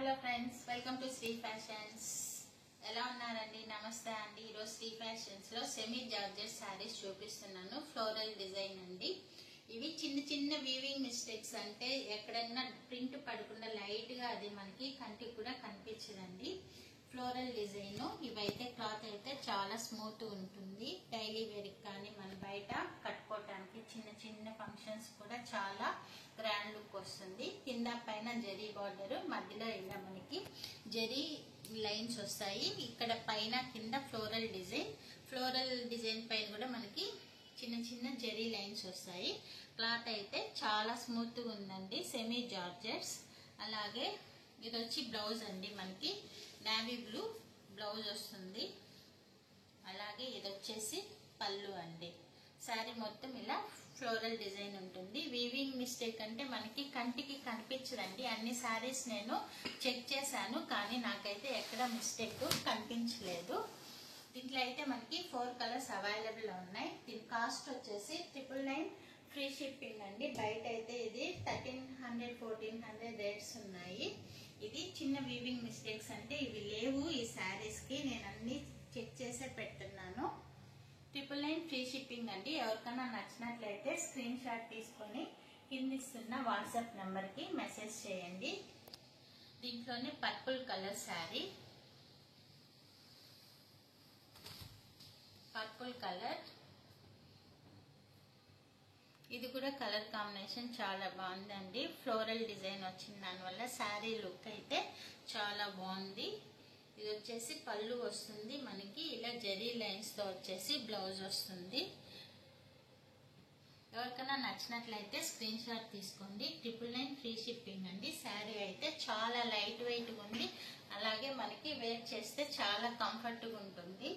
Hello friends, welcome to Sri fashions. ఎలా ఉన్నారండి? నమస్తే అండి. ఈరోజు శ్రీ ఫ్యాషన్స్ లో సెమీ జార్జెట్ శారీస్ చూపిస్తున్నాను. ఫ్లోరల్ డిజైన్ అండి. ఇవి చిన్న చిన్న వీవింగ్ మిస్టేక్స్, అంటే ఎక్కడన్నా ప్రింట్ పడకుండా లైట్ గా అది మనకి కంటికి కూడా కనిపించదండి. Floral design. ఇవైతే క్లాత్ అయితే చాలా స్మూత్ ఉంటుంది. డైలీ వేర్ కానీ మన బయట కట్టుకోవటానికి చిన్న చిన్న ఫంక్షన్స్ కూడా చాలా గ్రాండ్ లుక్ వస్తుంది. కింద పైన జరీ బార్డర్, మధ్యలో ఇలా మనకి జరీ లైన్స్ వస్తాయి. ఇక్కడ పైన కింద ఫ్లోరల్ డిజైన్ పైన కూడా మనకి చిన్న చిన్న జరీ లైన్స్ వస్తాయి. క్లాత్ అయితే చాలా స్మూత్ గా ఉందండి. Semi georgettes. అలాగే ఇది వచ్చి బ్లౌజ్ అండి. మనకి నేవీ బ్లూ బ్లౌజ్ వస్తుంది. అలాగే ఇది వచ్చేసి పళ్ళు అండి. శారీ మొత్తం ఇలా ఫ్లోరల్ డిజైన్ ఉంటుంది. వీవింగ్ మిస్టేక్ అంటే మనకి కంటికి కనిపించదండి. అన్ని శారీస్ నేను చెక్ చేశాను, కానీ నాకైతే ఎక్కడ మిస్టేక్ కనిపించలేదు. దీంట్లో అయితే మనకి 4 కలర్స్ అవైలబుల్ ఉన్నాయి. దీని కాస్ట్ వచ్చేసి 999 ఫ్రీ షిప్పింగ్ అండి. బయట అయితే ఇది 1300 1400 రేట్స్ ఉన్నాయి. ఇది చిన్న వీవింగ్ మిస్టేక్స్ అంటే ఇవి లేవు ఈ శారీస్ కి. నేను అన్ని చెక్ చేసే పెడుతున్నాను. 999 ఫ్రీ షిప్పింగ్ అండి. ఎవరికైనా నచ్చినట్లయితే స్క్రీన్ షాట్ తీసుకొని కింద ఇస్తున్న వాట్సాప్ నెంబర్ కి మెసేజ్ చేయండి. దీంట్లోనే purple colour sari, purple colour. ఇది కూడా కలర్ కాంబినేషన్ చాలా బాగుందండి. ఫ్లోరల్ డిజైన్ వచ్చిన దానివల్ల శారీ లుక్ అయితే చాలా బాగుంది. ఇది వచ్చేసి పళ్ళు వస్తుంది మనకి. ఇలా జరీ లైన్స్ తో వచ్చేసి బ్లౌజ్ వస్తుంది. ఎవరికైనా నచ్చినట్లయితే స్క్రీన్ షాట్ తీసుకోండి. 999 ఫ్రీ షిప్పింగ్ అండి. శారీ అయితే చాలా లైట్ వెయిట్ గా ఉంది. అలాగే మనకి వేర్ చేస్తే చాలా కంఫర్ట్ గా ఉంటుంది.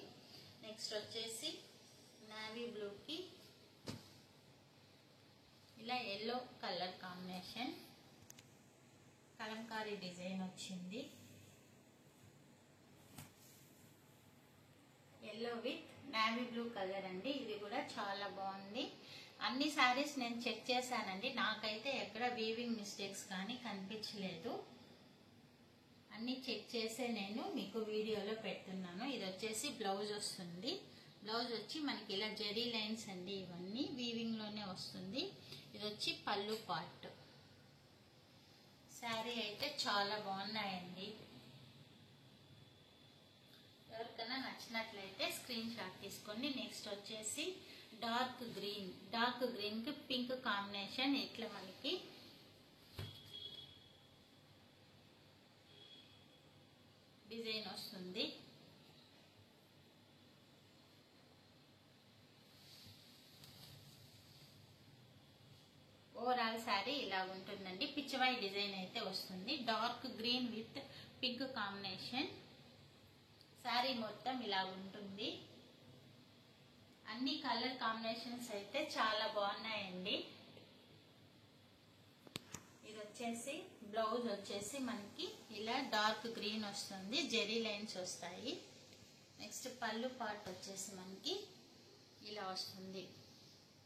నెక్స్ట్ వచ్చేసి నేవీ బ్లూకి ఇలా yellow colour combination, Kalamkari design వచ్చింది. Yellow with navy blue colour అండి. ఇది కూడా చాలా బాగుంది. అన్ని శారీస్ నేను చెక్ చేశానండి. నాకైతే ఎక్కడ వీవింగ్ మిస్టేక్స్ కానీ కనిపించలేదు. అన్ని చెక్ చేసే నేను మీకు వీడియోలో పెడుతున్నాను. ఇది వచ్చేసి బ్లౌజ్ వస్తుంది. బ్లౌజ్ వచ్చి మనకి ఇలా జరీ లైన్స్ అండి. ఇవన్నీ వీవింగ్ లోనే వస్తుంది. ఇది వచ్చి పళ్ళు పార్ట్. శారీ అయితే చాలా బాగున్నాయండి. ఎవరికైనా నచ్చినట్లయితే స్క్రీన్ షాట్ తీసుకోండి. నెక్స్ట్ వచ్చేసి డార్క్ గ్రీన్ కి పింక్ కాంబినేషన్. ఇట్లా మనకి డిజైన్ వస్తుంది. ఓవరాల్ శారీ ఇలా ఉంటుందండి. పిచ్చివాయి డిజైన్ అయితే వస్తుంది. Dark green with pink combination. Sari మొత్తం ఇలా ఉంటుంది. అన్ని కలర్ కాంబినేషన్స్ అయితే చాలా బాగున్నాయండి. ఇది వచ్చేసి బ్లౌజ్ వచ్చేసి మనకి ఇలా డార్క్ గ్రీన్ వస్తుంది. జెరీ లైన్స్ వస్తాయి. నెక్స్ట్ పళ్ళు పార్ట్ వచ్చేసి మనకి ఇలా వస్తుంది.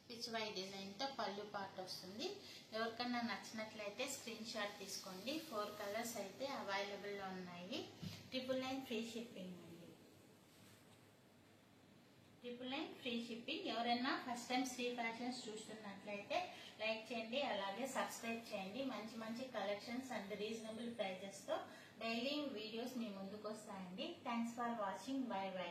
పిచ్చివాయి డిజైన్ తో పళ్ళు పార్ట్ వస్తుంది. ఎవరికన్నా నచ్చినట్లయితే స్క్రీన్ షాట్ తీసుకోండి. 4 కలర్స్ అయితే అవైలబుల్ లో ఉన్నాయి. 999 ఫ్రీ షిప్పింగ్ అండి. 999 ఫ్రీ షిప్పింగ్. ఎవరైనా ఫస్ట్ టైం శ్రీ ఫ్యాషన్స్ చూస్తున్నట్లయితే లైక్ చేయండి, అలాగే సబ్స్క్రైబ్ చేయండి. మంచి మంచి కలెక్షన్స్ అండ్ రీజనబుల్ ప్రైజెస్ తో డైలీ వీడియోస్ మీ ముందుకు వస్తాయండి. Thanks for watching. By by.